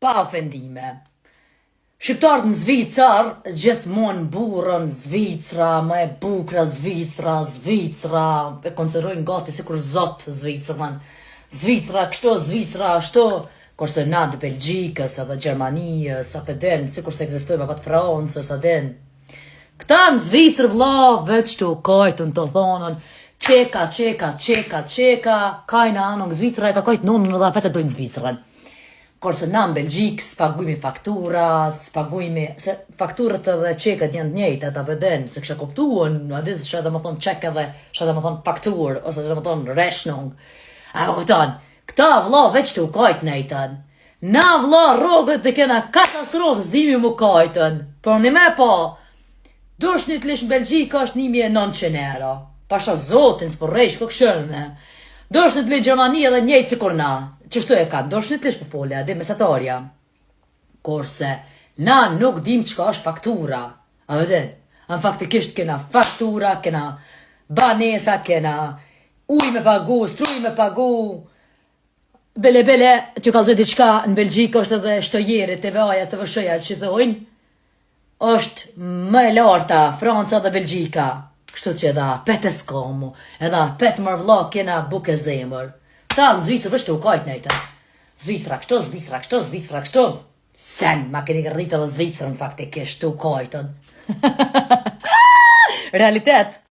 pa ofendime. Shqiptarët në Zvicër, gjithmonë burën Zvicra, më e bukra Zvicra, e konsiderojnë gati si kur zotë Zvicrën. Zvicra kështu, Zvicra ashtu, kurse na të Belgjikës, edhe Gjermanijës, apo den, si kurse ekzistojnë pa të Francës, den. Këta në Zvicër vlla, veç të kajtën të thonën, qeka, kajna anë në Zvicra e ka kajtë nonën edhe apet e dojnë Zvicrën. Kurse na në Belgjikë s'pagujmi faktura, se fakturët edhe qekët janë të njëjta, ta veden, se kësha kuptuën, a di se shë më thonë qek edhe, shë më thonë fakturë, ose shë më thonë rechnung. A më kuptan, këta vlla veç të u kajtë nejtën. Na vlla rogët dhe kena katastrofë s'dimi mu kajtën. Por një me po, dush një të lish në Belgjikë është 1900 euro. Pasha zotin, s'po rejsh këkshërme. Dosh në të lish Gjermani edhe njëjtë si kur na. Qështu e kanë, dosh në të lish pëpolja, dhe mesatarja. Kurse, na nuk dim qka është faktura. A vëdin, në faktikisht kena faktura, kena banesa, kena uj me pagu, struj me pagu. Bele, që kalëzë diqka në Belgjikë është edhe shtojere, TV-aja, TV-shëja që dhojnë, është më e larta, Franca dhe Belgjika. Kështu që edha pet e skomu, edha pet mërvla kena buke zemër. Ta në Zvicër vështë u kajtë nejta. Zvicra kështu. Sen, ma keni rritë edhe Zvicrën faktikisht u kajtën. Realitet.